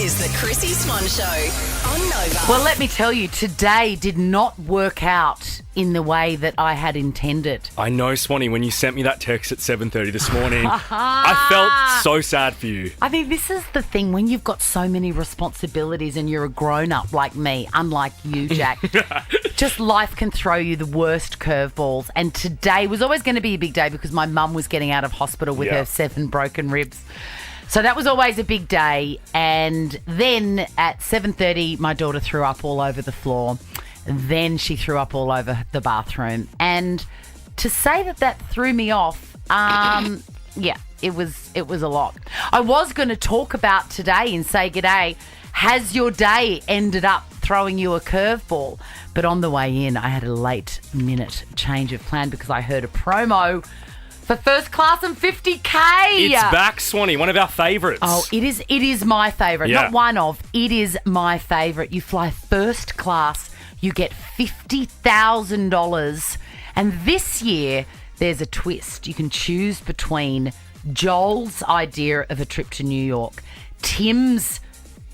is the Chrissy Swan Show on Nova. Well, let me tell you, today did not work out in the way that I had intended. I know, Swanee, when you sent me that text at 7:30 this morning, I felt so sad for you. I think this is the thing, when you've got so many responsibilities and you're a grown-up like me, unlike you, Jack, just life can throw you the worst curveballs. And today was always going to be a big day because my mum was getting out of hospital with her 7 broken ribs. So that was always a big day. And then at 7:30, my daughter threw up all over the floor. Then she threw up all over the bathroom. And to say that threw me off, it was a lot. I was going to talk about today and say, g'day, has your day ended up throwing you a curveball? But on the way in, I had a late-minute change of plan because I heard a promo for First Class and 50K. It's back, Swanee, one of our favourites. Oh, it is my favourite. Yeah. Not one of. It is my favourite. You fly first class, you get $50,000. And this year, there's a twist. You can choose between Joel's idea of a trip to New York, Tim's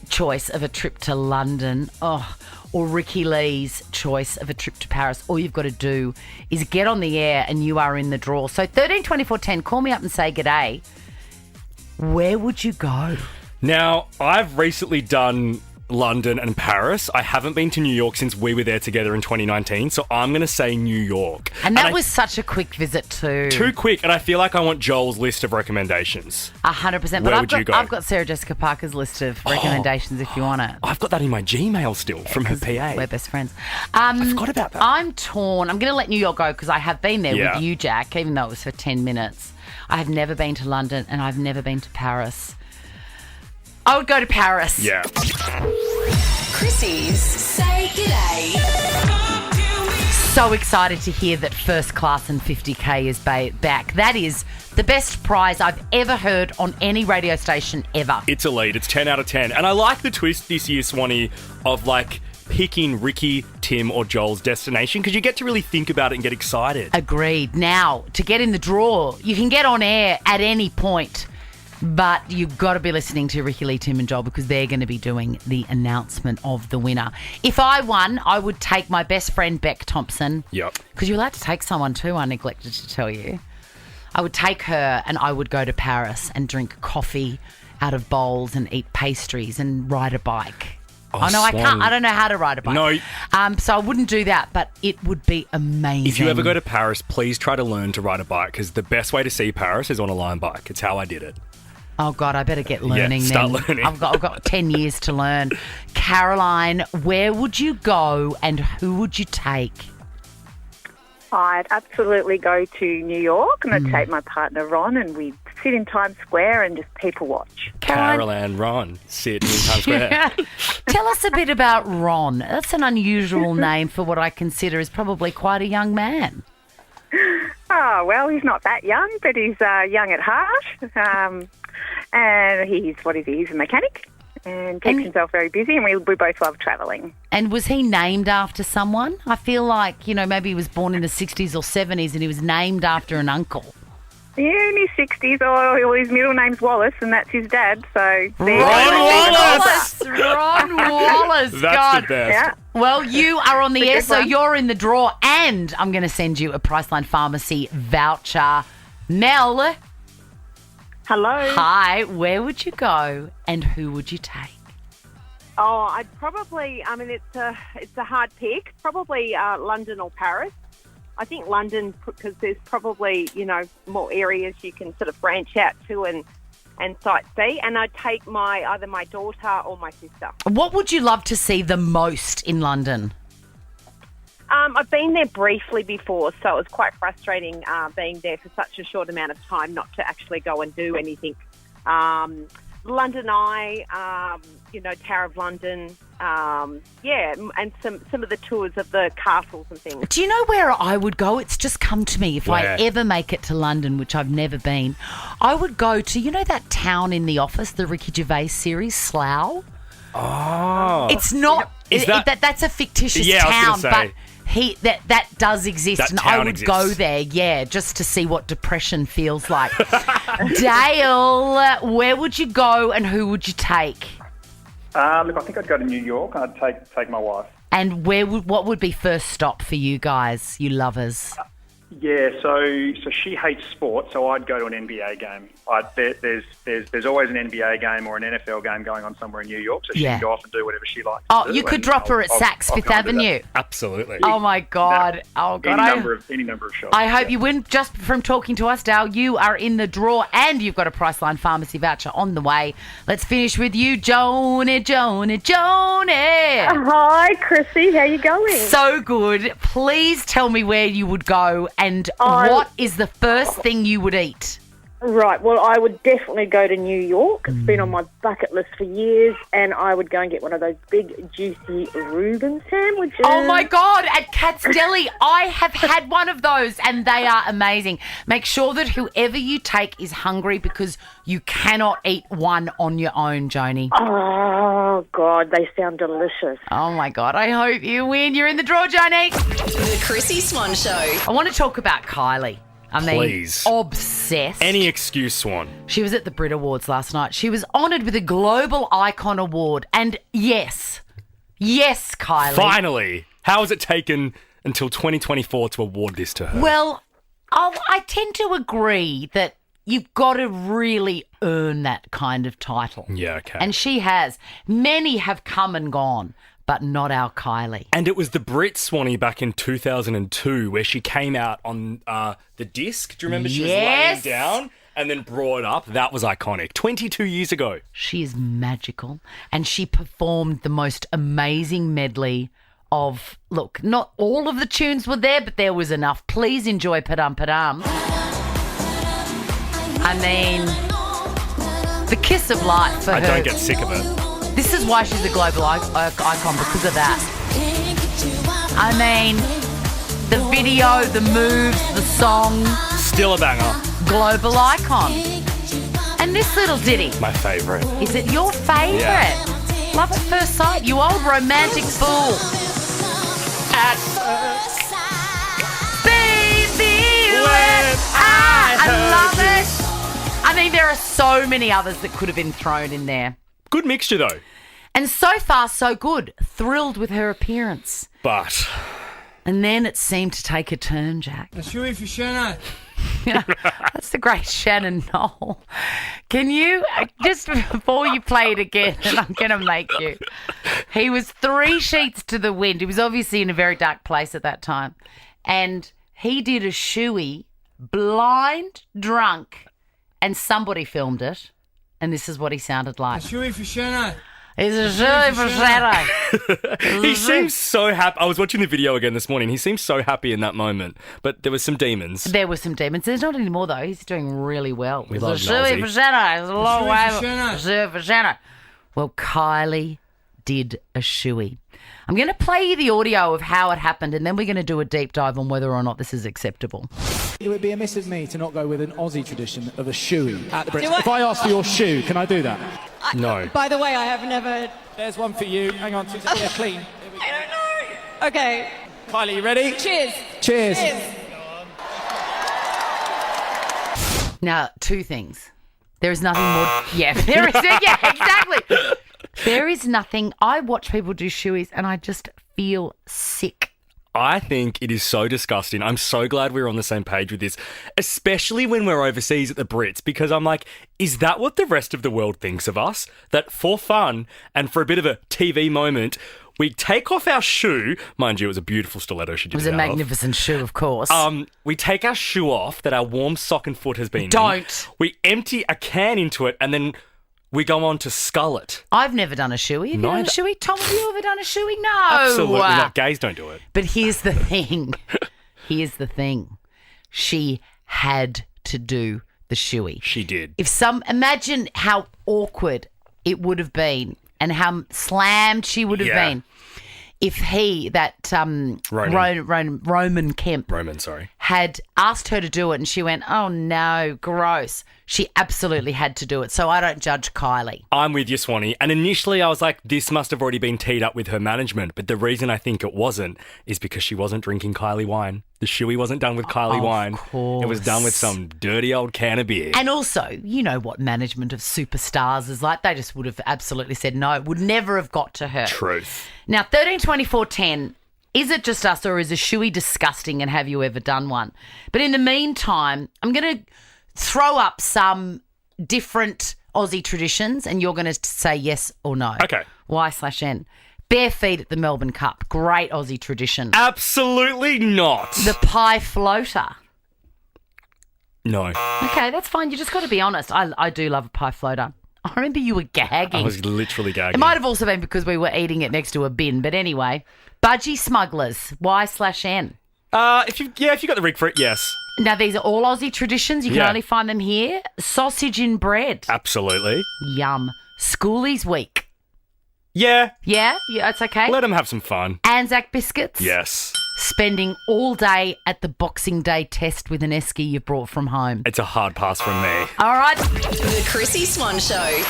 choice of a trip to London, or Ricky Lee's choice of a trip to Paris. All you've got to do is get on the air and you are in the draw. So 13 24 10, call me up and say g'day. Where would you go? Now, I've recently done London and Paris. I haven't been to New York since we were there together in 2019, so I'm going to say New York. And that was such a quick visit too. Too quick, and I feel like I want Joel's list of recommendations. 100%. Where would you go? I've got Sarah Jessica Parker's list of recommendations if you want it. I've got that in my Gmail still from her PA. We're best friends. I forgot about that. I'm torn. I'm going to let New York go because I have been there with you, Jack, even though it was for 10 minutes. I have never been to London and I've never been to Paris. I would go to Paris. Yeah. Chrissy's Say G'day. So excited to hear that First Class and 50K is back. That is the best prize I've ever heard on any radio station ever. It's elite. It's 10 out of 10. And I like the twist this year, Swanee, of like picking Ricky, Tim or Joel's destination because you get to really think about it and get excited. Agreed. Now, to get in the draw, you can get on air at any point. But you've got to be listening to Ricky Lee, Tim and Joel because they're going to be doing the announcement of the winner. If I won, I would take my best friend, Beck Thompson. Yep. Because you're allowed to take someone too, I neglected to tell you. I would take her and I would go to Paris and drink coffee out of bowls and eat pastries and ride a bike. Oh, no, I can't. I don't know how to ride a bike. No. So I wouldn't do that, but it would be amazing. If you ever go to Paris, please try to learn to ride a bike because the best way to see Paris is on a Lion bike. It's how I did it. Oh, God, I better get learning then. Start learning. I've got 10 years to learn. Caroline, where would you go and who would you take? I'd absolutely go to New York and I'd take my partner Ron and we'd sit in Times Square and just people watch. Caroline, Ron, sitting in Times Square. Tell us a bit about Ron. That's an unusual name for what I consider is probably quite a young man. Oh, well, he's not that young, but he's young at heart. And he's a mechanic and keeps himself very busy and we both love travelling. And was he named after someone? I feel like, maybe he was born in the 60s or 70s and he was named after an uncle. Yeah, in his 60s, or his middle name's Wallace and that's his dad, so... Ron Wallace! Ron Wallace, That's God. the best. Yeah. Well, you are on the air, so one. you're in the draw and I'm going to send you a Priceline Pharmacy voucher. Mel... Hello. Hi, where would you go and who would you take? Oh, I'd probably, it's a hard pick, probably London or Paris. I think London because there's probably, more areas you can sort of branch out to and sightsee. And I'd take either my daughter or my sister. What would you love to see the most in London? I've been there briefly before, so it was quite frustrating being there for such a short amount of time not to actually go and do anything. London Eye, Tower of London, and some of the tours of the castles and things. Do you know where I would go? It's just come to me. If I ever make it to London, which I've never been, I would go to, that town in The Office, the Ricky Gervais series, Slough? Oh. It's not... That's a fictitious town, but... That does exist, that and I would exists. go there, just to see what depression feels like. Dale, where would you go and who would you take? Look, I think I'd go to New York and I'd take my wife. And what would be first stop for you guys, you lovers? Yeah, so she hates sport, so I'd go to an NBA game. There's always an NBA game or an NFL game going on somewhere in New York, so she can go off and do whatever she likes. Oh, you could drop her at Saks Fifth Avenue. Absolutely. Oh my God! Oh God! Any number of shops. I hope you win. Just from talking to us, Dale, you are in the draw, and you've got a Priceline Pharmacy voucher on the way. Let's finish with you, Joni. Hi, Chrissy. How you going? So good. Please tell me where you would go and what is the first thing you would eat? Right, well, I would definitely go to New York. It's been on my bucket list for years, and I would go and get one of those big, juicy Reuben sandwiches. Oh, my God, at Cat's Deli. I have had one of those, and they are amazing. Make sure that whoever you take is hungry because you cannot eat one on your own, Joni. Oh, God, they sound delicious. Oh, my God, I hope you win. You're in the draw, Joni. The Chrissy Swan Show. I want to talk about Kylie. I mean, Please. Obsessed. Any excuse, Swan. She was at the Brit Awards last night. She was honoured with a Global Icon Award. And yes, Kylie. Finally. How has it taken until 2024 to award this to her? Well, I tend to agree that you've got to really earn that kind of title. Yeah, okay. And she has. Many have come and gone, but not our Kylie. And it was the Brit Swanee back in 2002 where she came out on the disc. Do you remember? She was laying down and then brought up. That was iconic. 22 years ago. She is magical. And she performed the most amazing medley of, look, not all of the tunes were there, but there was enough. Please enjoy Padam Padam. I mean, the kiss of life for her. I don't get sick of it. This is why she's a global icon, because of that. I mean, the video, the moves, the song. Still a banger. Global icon. And this little ditty. My favourite. Is it your favourite? Yeah. Love at first sight, you old romantic fool. At first, baby, when I love it. I mean, there are so many others that could have been thrown in there. Good mixture, though. And so far, so good. Thrilled with her appearance. But. And then it seemed to take a turn, Jack. A shoey for Shannon. That's the great Shannon Knoll. Can you, just before you play it again, and I'm going to make you. He was 3 sheets to the wind. He was obviously in a very dark place at that time. And he did a shoey, blind, drunk, and somebody filmed it. And this is what he sounded like. A shoey for Shannon. He's a shoey for Shannon. He seems so happy. I was watching the video again this morning. He seems so happy in that moment. But there were some demons. There were some demons. There's not anymore, though. He's doing really well. We love shoey Nosy. for Shannon. It's a long way. Shoey for Shannon. Shoey for Shannon. Well, Kylie did a shoey. I'm going to play you the audio of how it happened, and then we're going to do a deep dive on whether or not this is acceptable. It would be amiss of me to not go with an Aussie tradition of a shoey at the Brits. If I ask for your shoe, can I do that? No. By the way, I have never... There's one for you. Hang on. Yeah, clean. I don't know. Okay. Kylie, you ready? Cheers. Cheers. Now, 2 things. There is nothing more... Yeah, there is... Yeah, exactly. There is nothing... I watch people do shoeys and I just feel sick. I think it is so disgusting. I'm so glad we're on the same page with this, especially when we're overseas at the Brits, because I'm like, is that what the rest of the world thinks of us? That for fun and for a bit of a TV moment, we take off our shoe. Mind you, it was a beautiful stiletto she did. It was a magnificent shoe, of course. We take our shoe off that our warm sock and foot has been in. Don't. We empty a can into it and then we go on to scull it. I've never done a shoey. Have you done a shoey? Tom, have you ever done a shoey? No. Absolutely not. Gays don't do it. But here's the thing. She had to do the shoey. She did. Imagine how awkward it would have been and how slammed she would have been if Roman Kemp, had asked her to do it and she went, oh no, gross. She absolutely had to do it. So I don't judge Kylie. I'm with you, Swanee. And initially I was like, this must have already been teed up with her management. But the reason I think it wasn't is because she wasn't drinking Kylie wine. The shoey wasn't done with Kylie wine. Course. It was done with some dirty old can of beer. And also, you know what management of superstars is like. They just would have absolutely said no. It would never have got to her. Truth. Now, 13, 24, 10. Is it just us or is a shoey disgusting and have you ever done one? But in the meantime, I'm going to throw up some different Aussie traditions and you're going to say yes or no. Okay. Y/N. Bare feet at the Melbourne Cup. Great Aussie tradition. Absolutely not. The pie floater. No. Okay, that's fine. You just got to be honest. I do love a pie floater. I remember you were gagging. I was literally gagging. It might have also been because we were eating it next to a bin. But anyway, budgie smugglers. Y/N. If you got the rig for it, yes. Now, these are all Aussie traditions. You can only find them here. Sausage in bread. Absolutely. Yum. Schoolies week. Yeah. Yeah, it's okay. Let them have some fun. Anzac biscuits. Yes. Spending all day at the Boxing Day test with an esky you've brought from home. It's a hard pass from me. All right. The Chrissy Swan Show.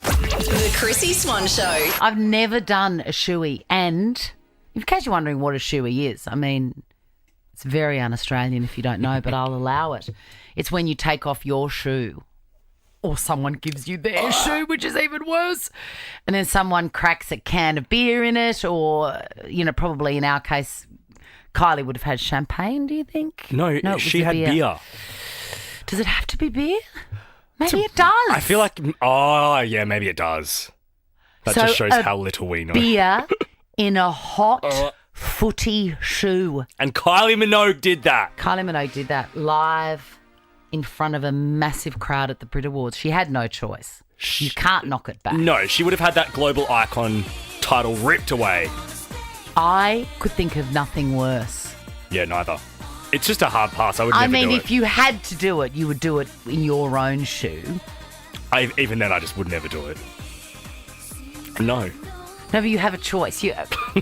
The Chrissy Swan Show. I've never done a shoey, and in case you're wondering what a shoey is, I mean, it's very un-Australian if you don't know, but I'll allow it. It's when you take off your shoe or someone gives you their shoe, which is even worse, and then someone cracks a can of beer in it or, you know, probably in our case, Kylie would have had champagne, do you think? No, she had beer. Does it have to be beer? Maybe it does. I feel like, maybe it does. That just shows how little we know. Beer in a hot footy shoe. And Kylie Minogue did that. Kylie Minogue did that live in front of a massive crowd at the Brit Awards. She had no choice. You can't knock it back. No, she would have had that global icon title ripped away. I could think of nothing worse. Yeah, neither. It's just a hard pass. I would never do it. I mean, if you had to do it, you would do it in your own shoe. Even then, I just would never do it. No. No, but you have a choice.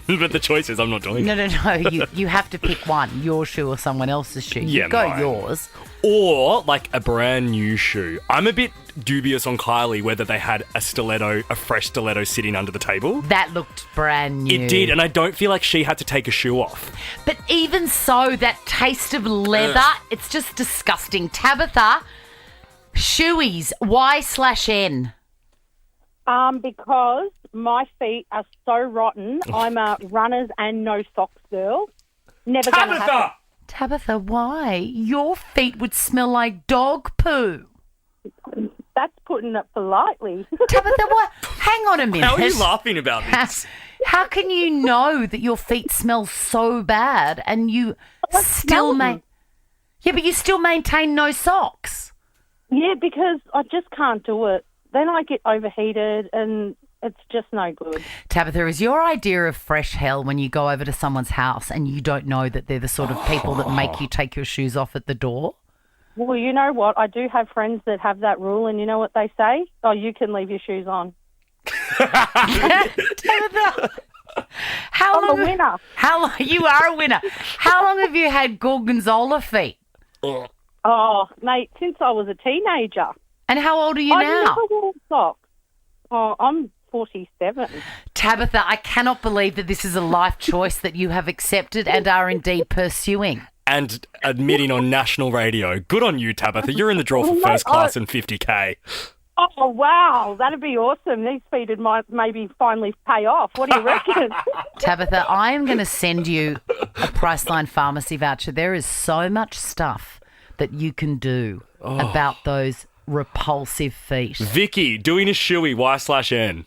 But the choice is I'm not doing it. No. You have to pick one, your shoe or someone else's shoe. Yeah, you go mine. yours. Or like a brand new shoe. I'm a bit dubious on Kylie whether they had a fresh stiletto sitting under the table. That looked brand new. It did, and I don't feel like she had to take a shoe off. But even so, that taste of leather, it's just disgusting. Tabitha, shoeys, Y/N. Because my feet are so rotten. I'm a runners and no socks girl. Never going to happen. Tabitha, why? Your feet would smell like dog poo. That's putting it politely. Tabitha, what? Hang on a minute. How are you laughing about this? How can you know that your feet smell so bad and you still Yeah, but you still maintain no socks. Yeah, because I just can't do it. Then I get overheated and it's just no good. Tabitha, is your idea of fresh hell when you go over to someone's house and you don't know that they're the sort of people that make you take your shoes off at the door? Well, you know what? I do have friends that have that rule, and you know what they say? Oh, you can leave your shoes on. Tabitha, I'm a winner. You are a winner. How long have you had gorgonzola feet? Oh, mate, since I was a teenager. And how old are you I now? never wore socks. Oh, I'm 47. Tabitha, I cannot believe that this is a life choice that you have accepted and are indeed pursuing. And admitting on national radio. Good on you, Tabitha. You're in the draw for first class and 50K. Oh, wow. That'd be awesome. These feet might maybe finally pay off. What do you reckon? Tabitha, I am going to send you a Priceline pharmacy voucher. There is so much stuff that you can do about those repulsive feet. Vicky, doing a shoey, Y/N.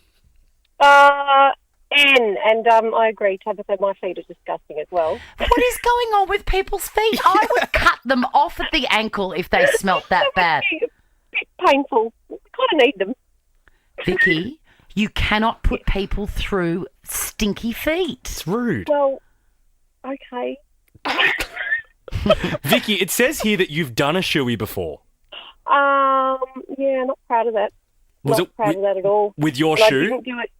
N, and I agree, Tabitha, my feet are disgusting as well. What is going on with people's feet? I would cut them off at the ankle if they smelt that bad. It's a bit painful. I kind of need them. Vicky, you cannot put people through stinky feet. It's rude. Well, okay. Vicky, it says here that you've done a shoey before. Yeah, not proud of that. Was not it proud of that at all. With your but shoe? I didn't do it.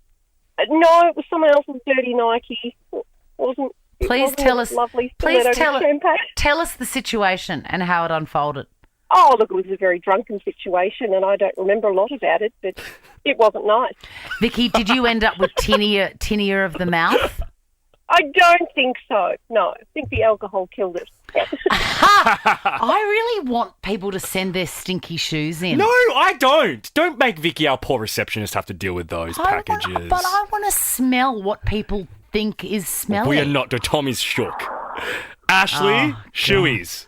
No, it was someone else's dirty Nike. It wasn't Please wasn't tell it us. lovely Please stiletto champagne? tell us the situation and how it unfolded. Oh, look, it was a very drunken situation, and I don't remember a lot about it, but it wasn't nice. Vicky, did you end up with tinnier of the mouth? I don't think so. No, I think the alcohol killed it. I really want people to send their stinky shoes in. No, I don't. Don't make Vicky, our poor receptionist, have to deal with those packages. I want to smell what people think is smelly. We are not. Tom is shook. Ashley, Shoeys.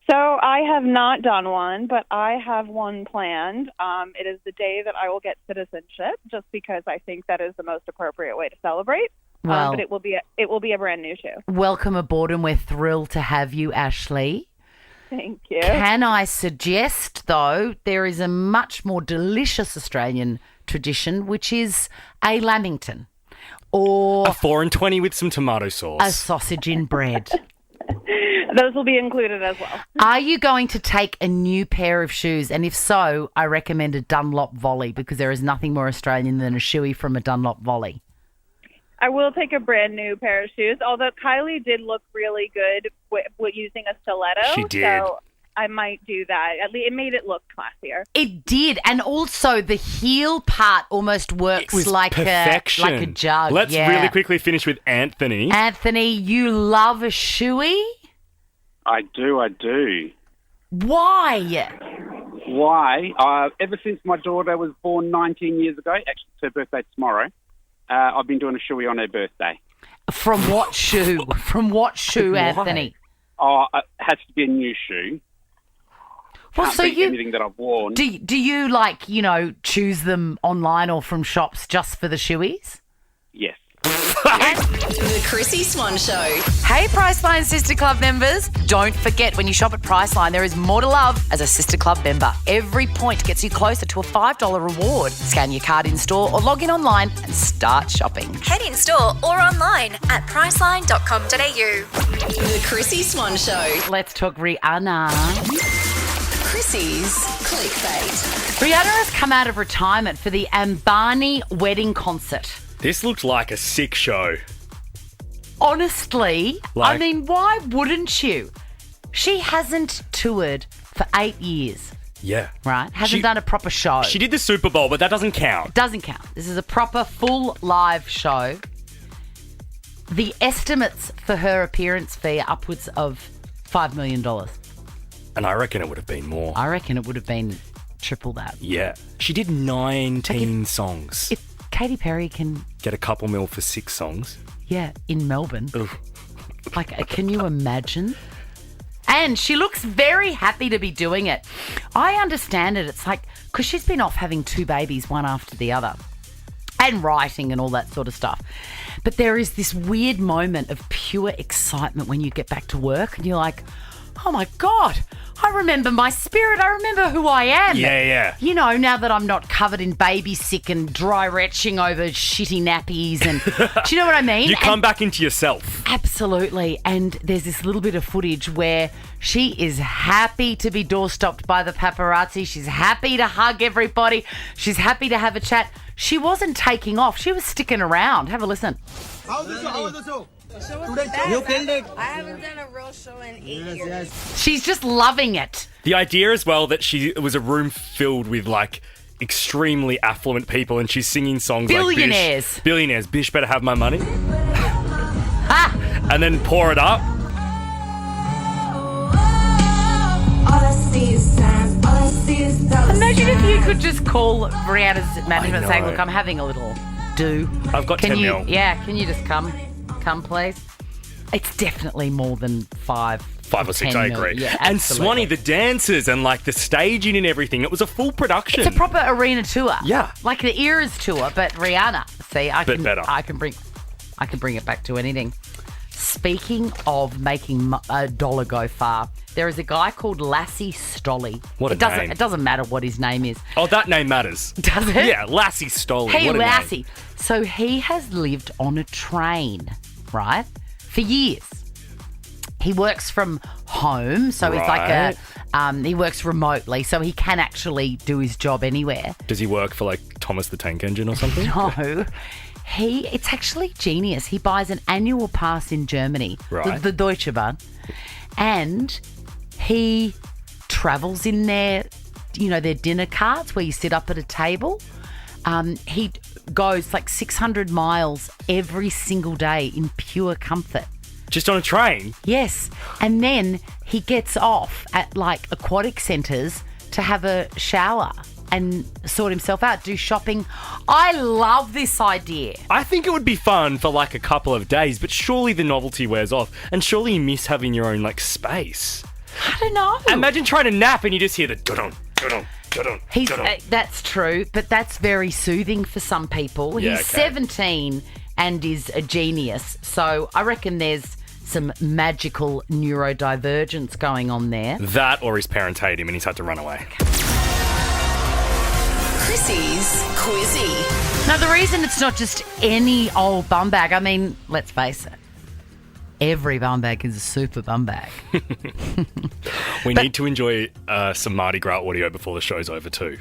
So I have not done one, but I have one planned. It is the day that I will get citizenship, just because I think that is the most appropriate way to celebrate. Well, but it will be a brand new shoe. Welcome aboard, and we're thrilled to have you, Ashley. Thank you. Can I suggest, though, there is a much more delicious Australian tradition, which is a lamington or a 4 and 20 with some tomato sauce. A sausage in bread. Those will be included as well. Are you going to take a new pair of shoes? And if so, I recommend a Dunlop Volley, because there is nothing more Australian than a shoey from a Dunlop Volley. I will take a brand new pair of shoes, although Kylie did look really good with using a stiletto. She did. So I might do that. At least it made it look classier. It did. And also the heel part almost works It was like perfection. a jug. Let's really quickly finish with Anthony. Anthony, you love a shoey? I do. Why? Ever since my daughter was born 19 years ago, actually it's her birthday tomorrow, I've been doing a shoey on her birthday. From what shoe? From what shoe, Anthony? It has to be a new shoe. Well, Can't so beat anything that I've worn. Do you choose them online or from shops just for the shoeys? Yes. The Chrissy Swan Show. Hey, Priceline Sister Club members. Don't forget, when you shop at Priceline, there is more to love as a Sister Club member. Every point gets you closer to a $5 reward. Scan your card in store or log in online and start shopping. Head in store or online at priceline.com.au. The Chrissy Swan Show. Let's talk Rihanna. Chrissy's clickbait. Rihanna has come out of retirement for the Ambani wedding concert. This looked like a sick show. Honestly, I mean, why wouldn't you? She hasn't toured for 8 years. Yeah. Right? Hasn't done a proper show. She did the Super Bowl, but that doesn't count. Doesn't count. This is a proper full live show. The estimates for her appearance fee are upwards of $5 million. And I reckon it would have been more. I reckon it would have been triple that. Yeah. She did 19 songs. If Katy Perry can get a couple mil for 6 songs. Yeah, in Melbourne. Oof. Like, can you imagine? And she looks very happy to be doing it. I understand it. It's like, because she's been off having 2 babies, one after the other, and writing and all that sort of stuff. But there is this weird moment of pure excitement when you get back to work and you're like, oh my God, I remember my spirit. I remember who I am. Yeah. You know, now that I'm not covered in baby sick and dry retching over shitty nappies. And do you know what I mean? You come back into yourself. Absolutely. And there's this little bit of footage where she is happy to be doorstopped by the paparazzi. She's happy to hug everybody. She's happy to have a chat. She wasn't taking off. She was sticking around. Have a listen. How was the show? You killed it. I haven't done a real show in 8 years. She's just loving it. The idea as well that it was a room filled with like extremely affluent people and she's singing songs billionaires. like Billionaires, Bish better have my money. And then pour it up. Imagine if you could just call Rihanna's management saying, look, I'm having a little do. I've got 10 mil. Yeah, can you just come please? It's definitely more than 5 or 6, I agree. Yeah, and absolutely. Swanee, the dancers and like the staging and everything, it was a full production. It's a proper arena tour. Yeah. Like the Eras tour, but Rihanna. See, better. I can bring it back to anything. Speaking of making a dollar go far, there is a guy called Lassie Stolly. What a name. It doesn't matter what his name is. Oh, that name matters. Does it? Yeah, Lassie Stolly. Hey, what a Lassie. name. So he has lived on a train, right, for years. He works from home, so he's like he works remotely, so he can actually do his job anywhere. Does he work for like Thomas the Tank Engine or something? No. It's actually genius. He buys an annual pass in Germany, Right. the Deutsche Bahn, and he travels in their dinner carts where you sit up at a table. He goes like 600 miles every single day in pure comfort. Just on a train? Yes. And then he gets off at like aquatic centres to have a shower and sort himself out, do shopping. I love this idea. I think it would be fun for like a couple of days, but surely the novelty wears off, and surely you miss having your own like space. I don't know. Imagine trying to nap and you just hear the dun dun dun. That's true, but that's very soothing for some people. Yeah, He's okay. 17 and is a genius, so I reckon there's some magical neurodivergence going on there. That or his parents hate him and he's had to run away. Chrissy's Quizzy. Now, the reason it's not just any old bum bag, I mean, let's face it, every bum bag is a super bum bag. We need to enjoy some Mardi Gras audio before the show's over too.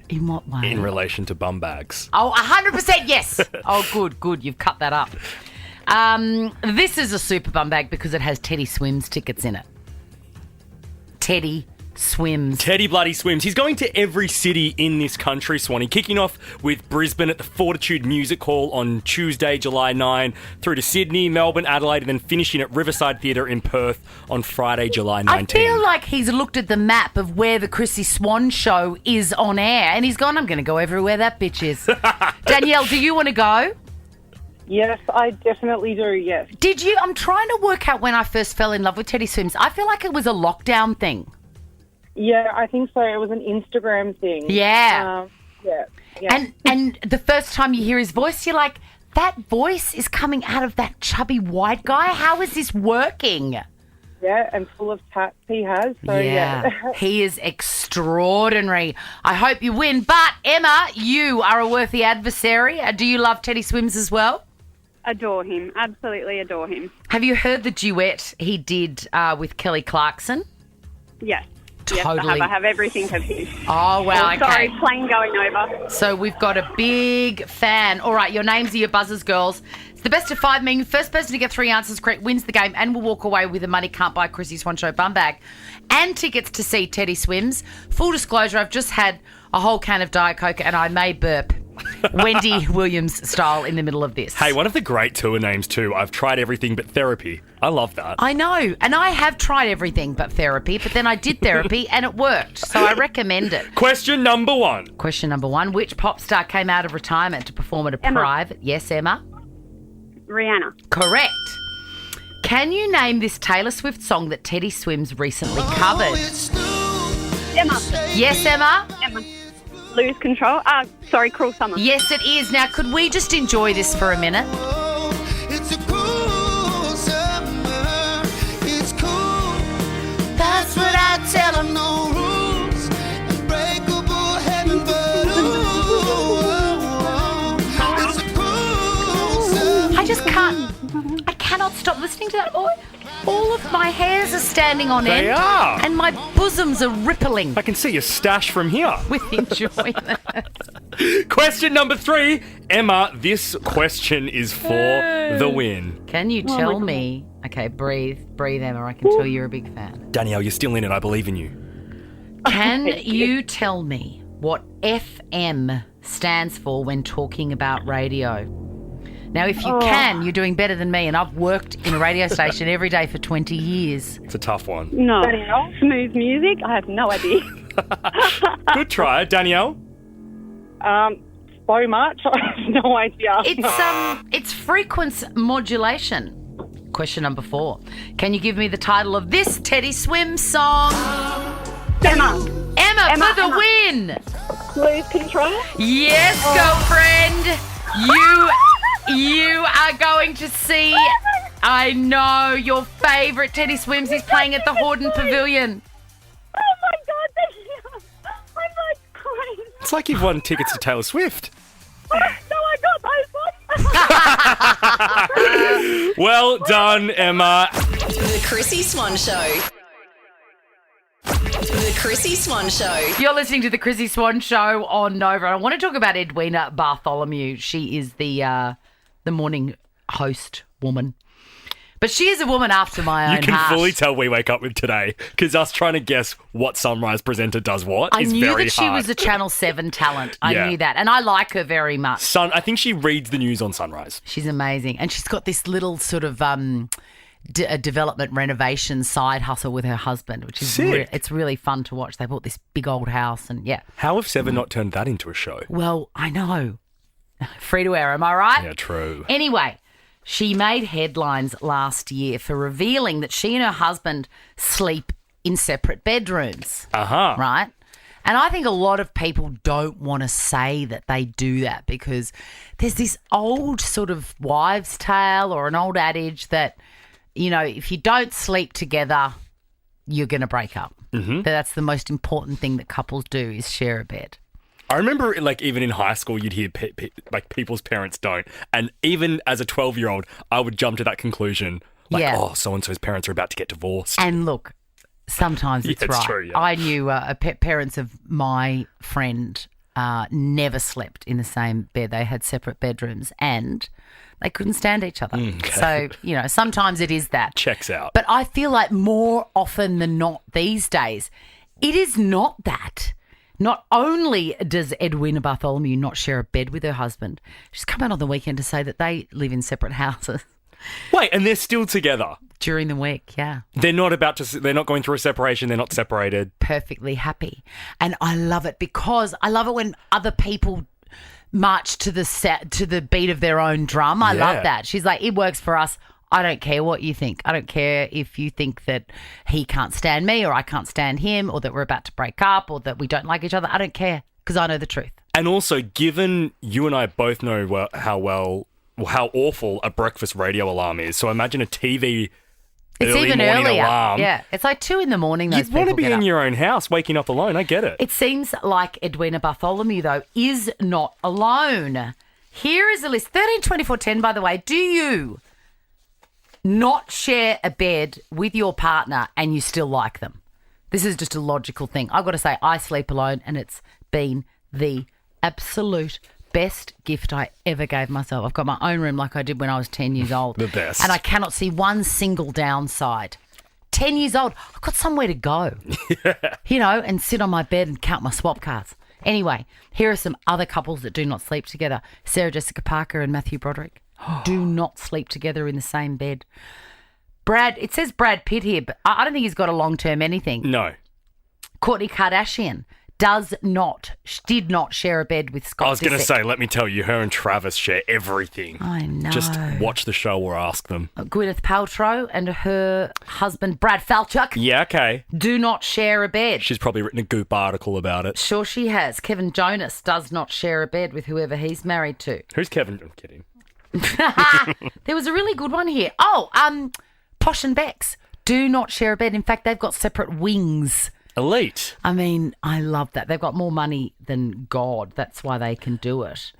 In what way? In relation to bum bags. Oh, 100% yes. Oh, good. You've cut that up. This is a super bum bag because it has Teddy Swims tickets in it. Teddy Swims. Teddy bloody Swims. He's going to every city in this country, Swanee, kicking off with Brisbane at the Fortitude Music Hall on Tuesday, July 9, through to Sydney, Melbourne, Adelaide, and then finishing at Riverside Theatre in Perth on Friday, July 19. I feel like he's looked at the map of where the Chrissy Swan show is on air and he's gone, I'm going to go everywhere that bitch is. Danielle, do you want to go? Yes, I definitely do, yes. Did you? I'm trying to work out when I first fell in love with Teddy Swims. I feel like it was a lockdown thing. Yeah, I think so. It was an Instagram thing. Yeah. Yeah. And the first time you hear his voice, you're like, that voice is coming out of that chubby white guy? How is this working? Yeah, and full of tats he has. So, yeah. He is extraordinary. I hope you win. But, Emma, you are a worthy adversary. Do you love Teddy Swims as well? Adore him. Absolutely adore him. Have you heard the duet he did with Kelly Clarkson? Yes. Totally. Yes, I have everything of his. Oh, wow, okay. Sorry, plane going over. So we've got a big fan. All right, your names are your buzzers, girls. It's the best of 5, meaning first person to get 3 answers correct wins the game and will walk away with a Money Can't Buy Chrissy Swan Show bum bag and tickets to see Teddy Swims. Full disclosure, I've just had a whole can of Diet Coke and I may burp Wendy Williams style in the middle of this. Hey, one of the great tour names too, I've tried everything but therapy. I love that. I know, and I have tried everything but therapy, but then I did therapy and it worked, so I recommend it. Question number 1. Question number 1. Which pop star came out of retirement to perform at a private... Yes, Emma? Rihanna. Correct. Can you name this Taylor Swift song that Teddy Swims recently covered? Emma. Yes, Emma? Emma. Lose Control. Cruel Summer. Yes, it is. Now, could we just enjoy this for a minute? That's what I tell them. No rules, unbreakable heaven, but I just can't. I cannot stop listening to that. All of my hairs are standing on end. They are. And my bosoms are rippling. I can see your stash from here. With enjoyment. Question number 3. Emma, this question is for the win. Can you tell me... Okay, breathe, Emma. I can tell you're a big fan. Danielle, you're still in it. I believe in you. Can you tell me what FM stands for when talking about radio? Now, if you can, you're doing better than me, and I've worked in a radio station every day for 20 years. It's a tough one. No. Smooth music? I have no idea. Good try. Danielle? So much. I have no idea. It's frequency modulation. Question number 4. Can you give me the title of this Teddy Swims song? Emma, for the win. Lose Control? Yes, girlfriend. You are going to see, I know, your favourite Teddy Swims. He's playing at the Hordern Pavilion. Oh, my God. I'm like crying. It's like you've won tickets to Taylor Swift. No, I got those ones. Well done, Emma. The Chrissy Swan Show. The Chrissy Swan Show. You're listening to the Chrissy Swan Show on Nova. I want to talk about Edwina Bartholomew. She is the morning host woman. But she is a woman after my own You can heart. fully tell we wake up with today because us trying to guess what Sunrise presenter does what I is knew very that she hard. was a Channel 7 talent. I Yeah. knew that. And I like her very much. I think she reads the news on Sunrise. She's amazing. And she's got this little sort of a development renovation side hustle with her husband, which is Sick. it's really fun to watch. They bought this big old house and yeah. How have Seven not turned that into a show? Well, I know. Free to air, am I right? Yeah, true. Anyway, she made headlines last year for revealing that she and her husband sleep in separate bedrooms. Uh-huh. Right? And I think a lot of people don't want to say that they do that because there's this old sort of wives' tale or an old adage that, you know, if you don't sleep together, you're going to break up. Mm-hmm. That's the most important thing that couples do is share a bed. I remember, like, even in high school, you'd hear, like, people's parents don't. And even as a 12-year-old, I would jump to that conclusion. Like, Yeah. oh, so-and-so's parents are about to get divorced. And look, sometimes it's Yeah, it's right. true, yeah. I knew parents of my friend never slept in the same bed. They had separate bedrooms and they couldn't stand each other. Okay. So, you know, sometimes it is that. Checks out. But I feel like more often than not these days, it is not that. Not only does Edwina Bartholomew not share a bed with her husband, she's come out on the weekend to say that they live in separate houses. Wait, and they're still together? During the week, yeah. They're not they're not going through a separation, they're not separated. Perfectly happy. And I love it because I love it when other people march to the beat of their own drum. I love that. She's like, it works for us. I don't care what you think. I don't care if you think that he can't stand me or I can't stand him or that we're about to break up or that we don't like each other. I don't care because I know the truth. And also, given you and I both know how awful a breakfast radio alarm is, so imagine a TV It's early even morning earlier. alarm. Yeah, it's like 2 a.m. Those You'd want to people be get in up. your own house, waking up alone. I get it. It seems like Edwina Bartholomew, though, is not alone. Here is a list. 13, 24, 10, by the way. Do you not share a bed with your partner and you still like them? This is just a logical thing. I've got to say, I sleep alone and it's been the absolute best gift I ever gave myself. I've got my own room like I did when I was 10 years old. The best. And I cannot see one single downside. 10 years old, I've got somewhere to go. You know, and sit on my bed and count my swap cards. Anyway, here are some other couples that do not sleep together. Sarah Jessica Parker and Matthew Broderick do not sleep together in the same bed. It says Brad Pitt here, but I don't think he's got a long-term anything. No. Kourtney Kardashian did not share a bed with Scott I was going to Disick. say, let me tell you, her and Travis share everything. I know. Just watch the show or ask them. Gwyneth Paltrow and her husband Brad Falchuk Yeah, okay. do not share a bed. She's probably written a goop article about it. Sure she has. Kevin Jonas does not share a bed with whoever he's married to. Who's Kevin? I'm kidding. There was a really good one here. Oh, Posh and Bex do not share a bed. In fact, they've got separate wings. Elite. I mean, I love that. They've got more money than God. That's why they can do it.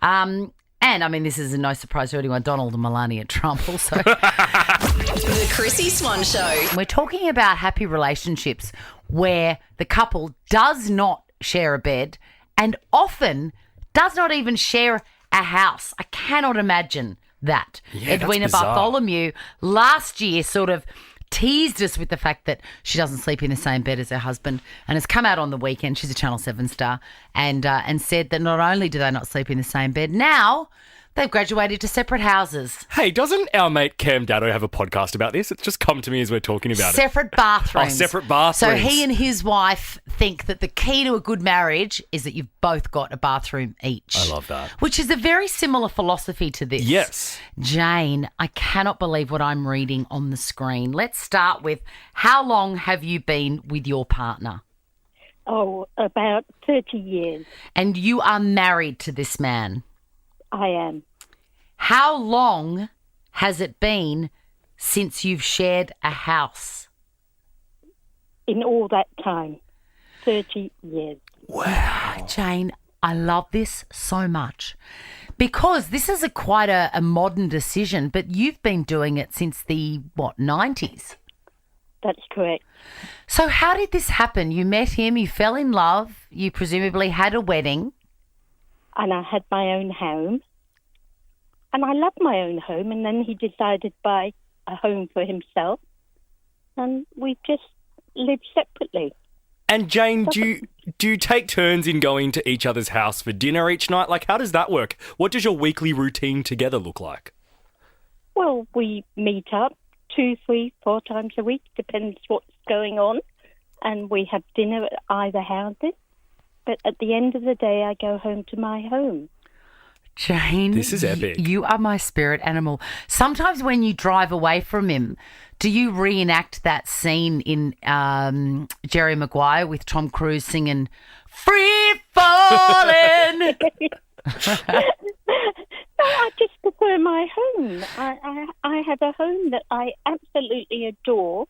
And, I mean, this is no surprise to anyone, Donald and Melania Trump also. The Chrissy Swan Show. We're talking about happy relationships where the couple does not share a bed and often does not even share a house. I cannot imagine that. Yeah, that's Edwina bizarre. Bartholomew last year sort of teased us with the fact that she doesn't sleep in the same bed as her husband and has come out on the weekend, she's a Channel 7 star, and said that not only do they not sleep in the same bed, now they've graduated to separate houses. Hey, doesn't our mate Cam Daddo have a podcast about this? It's just come to me as we're talking about it. Separate bathrooms. Oh, separate bathrooms. So he and his wife think that the key to a good marriage is that you've both got a bathroom each. I love that. Which is a very similar philosophy to this. Yes. Jane, I cannot believe what I'm reading on the screen. Let's start with, how long have you been with your partner? Oh, about 30 years. And you are married to this man? I am. How long has it been since you've shared a house? In all that time, 30 years. Wow. Jane, I love this so much because this is quite a modern decision, but you've been doing it since the, 90s? That's correct. So how did this happen? You met him, you fell in love, you presumably had a wedding. And I had my own home. And I loved my own home. And then he decided to buy a home for himself. And we just lived separately. And Jane, do you take turns in going to each other's house for dinner each night? Like, how does that work? What does your weekly routine together look like? Well, we meet up 2, 3, 4 times a week, depends what's going on. And we have dinner at either houses. But at the end of the day, I go home to my home. Jane, this is epic. You are my spirit animal. Sometimes when you drive away from him, do you reenact that scene in Jerry Maguire with Tom Cruise singing "Free Falling"? No, I just prefer my home. I have a home that I absolutely adore,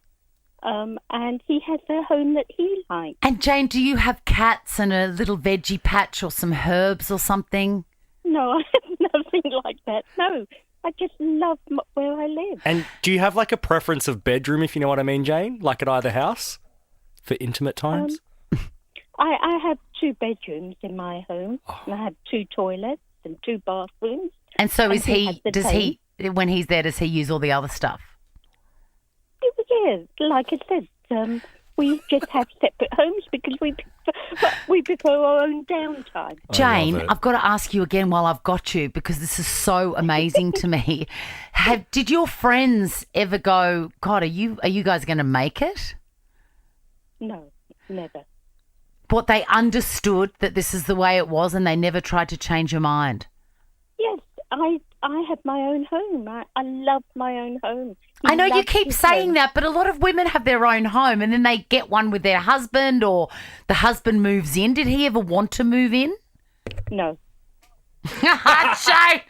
and he has a home that he likes. And Jane, do you have cats and a little veggie patch or some herbs or something? No, I have nothing like that. No, I just love where I live. And do you have like a preference of bedroom, if you know what I mean, Jane? Like at either house for intimate times? I have 2 bedrooms in my home, and I have 2 toilets and 2 bathrooms. And so does he, when he's there, does he use all the other stuff? Yeah, like I said, we just have separate homes because we prefer our own downtime. Jane, I've got to ask you again while I've got you, because this is so amazing to me. Did your friends ever go, God, are you guys going to make it? No, never. What, they understood that this is the way it was and they never tried to change your mind? Yes, I have my own home. I love my own home. I know you keep saying that, but a lot of women have their own home and then they get one with their husband or the husband moves in. Did he ever want to move in? No. Jane,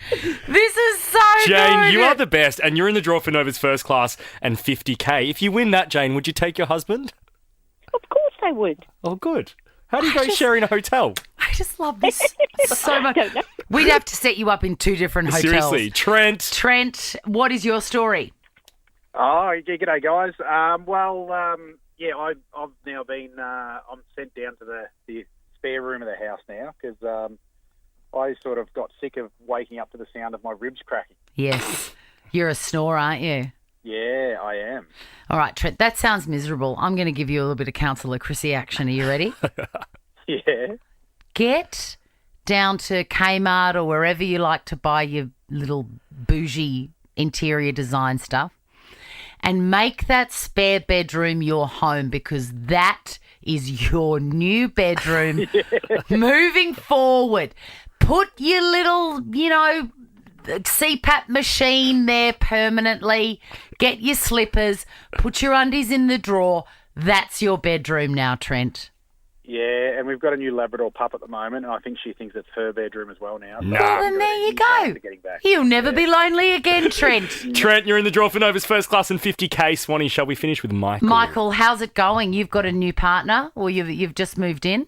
this is so Jane, good. you are the best, and you're in the draw for Nova's first class and 50K. If you win that, Jane, would you take your husband? Of course I would. Oh, good. How do you go sharing a hotel? I just love this so much. We'd have to set you up in 2 different hotels. Seriously, Trent. Trent, what is your story? Oh, yeah, g'day, guys. Yeah, I've now been, I'm sent down to the spare room of the house now because I sort of got sick of waking up to the sound of my ribs cracking. Yes. You're a snorer, aren't you? Yeah, I am. All right, Trent, that sounds miserable. I'm going to give you a little bit of Counsellor Chrissy action. Are you ready? Yeah. Get down to Kmart or wherever you like to buy your little bougie interior design stuff and make that spare bedroom your home, because that is your new bedroom. Moving forward. Put your little, CPAP machine there permanently. Get your slippers. Put your undies in the drawer. That's your bedroom now, Trent. Yeah, and we've got a new Labrador pup at the moment, and I think she thinks it's her bedroom as well now. So well, then there you go. You'll never be lonely again, Trent. Trent, you're in the draw for Nova's first class and 50K. Swanee, shall we finish with Michael? Michael, how's it going? You've got a new partner, or you've just moved in?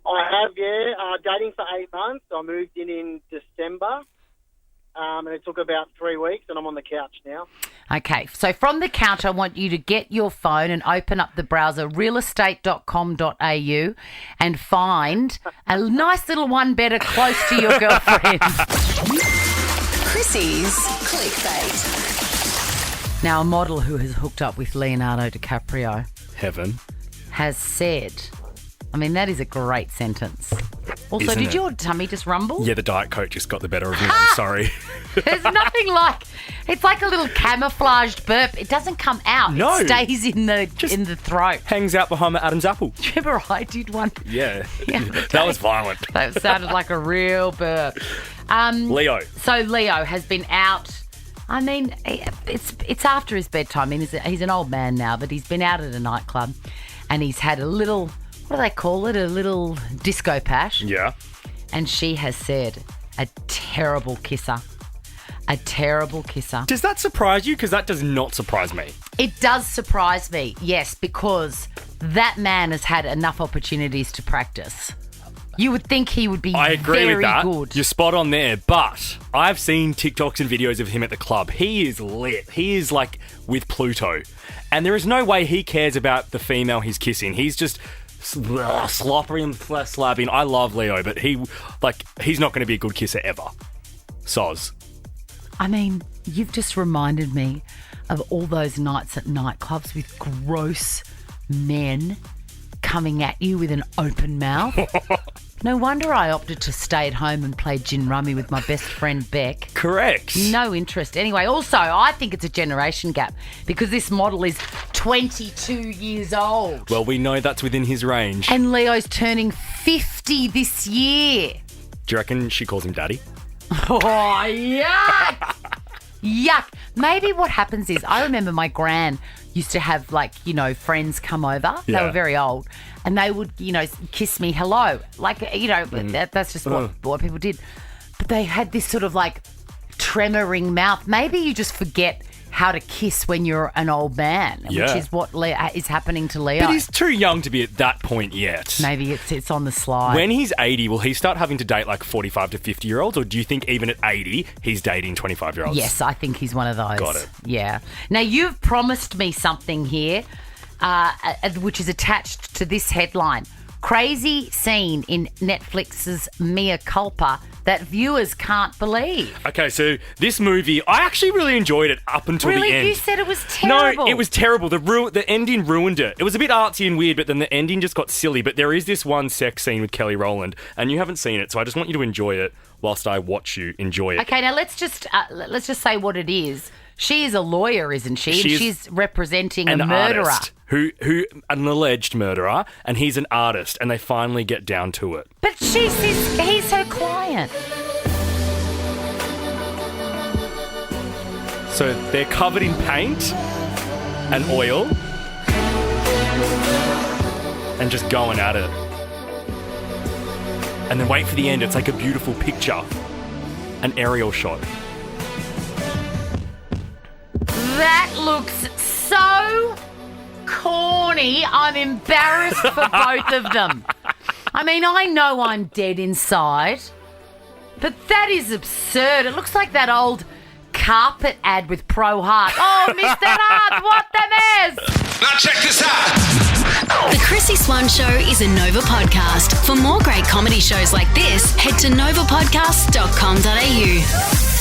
I have, yeah. Dating for 8 months. I moved in December, and it took about 3 weeks, and I'm on the couch now. Okay, so from the couch, I want you to get your phone and open up the browser realestate.com.au and find a nice little one better close to your girlfriend. Chrissy's Clickbait. Now, a model who has hooked up with Leonardo DiCaprio Heaven has said, I mean, that is a great sentence. Also, Isn't did it? your tummy just rumble? Yeah, the Diet Coke just got the better of me. I'm sorry. There's nothing like, it's like a little camouflaged burp. It doesn't come out. No. It stays in the throat. Hangs out behind my Adam's apple. Do you remember I did one? Yeah. That was violent. That sounded like a real burp. Leo. So Leo has been out. I mean, it's after his bedtime. I mean, he's an old man now, but he's been out at a nightclub and he's had a little, what do they call it? A little disco pash. Yeah. And she has said, a terrible kisser. A terrible kisser. Does that surprise you? Because that does not surprise me. It does surprise me, yes, because that man has had enough opportunities to practice. You would think he would be I agree very with that. good. You're spot on there. But I've seen TikToks and videos of him at the club. He is lit. He is like with Pluto. And there is no way he cares about the female he's kissing. He's just sloppy and slabbing. I love Leo, but he's not going to be a good kisser ever. Soz. I mean, you've just reminded me of all those nights at nightclubs with gross men coming at you with an open mouth. No wonder I opted to stay at home and play gin rummy with my best friend Beck. Correct. No interest. Anyway, also, I think it's a generation gap because this model is 22 years old. Well, we know that's within his range. And Leo's turning 50 this year. Do you reckon she calls him daddy? Oh, yuck! Yuck. Maybe what happens is, I remember my gran used to have, friends come over. Yeah. They were very old. And they would, kiss me hello. That's just what people did. But they had this sort of, tremoring mouth. Maybe you just forget how to kiss when you're an old man, which is what is happening to Leo. But he's too young to be at that point yet. Maybe it's on the slide. When he's 80, will he start having to date 45 to 50-year-olds? Or do you think even at 80, he's dating 25-year-olds? Yes, I think he's one of those. Got it. Yeah. Now, you've promised me something here, which is attached to this headline. Crazy scene in Netflix's Mea Culpa that viewers can't believe. Okay, so this movie, I actually really enjoyed it up until the end. Really? You said it was terrible. No, it was terrible. The ending ruined it. It was a bit artsy and weird, but then the ending just got silly. But there is this one sex scene with Kelly Rowland, and you haven't seen it, so I just want you to enjoy it whilst I watch you enjoy it. Okay, now let's just say what it is. She is a lawyer, isn't she? She's representing a murderer. Artist who an alleged murderer, and he's an artist, and they finally get down to it. But he's her client. So they're covered in paint and oil and just going at it. And then wait for the end. It's like a beautiful picture, an aerial shot. That looks so corny. I'm embarrassed for both of them. I mean, I know I'm dead inside, but that is absurd. It looks like that old carpet ad with Pro Heart. Oh, Mr. Hart, what the mess? Now check this out. The Chrissy Swan Show is a Nova podcast. For more great comedy shows like this, head to novapodcast.com.au.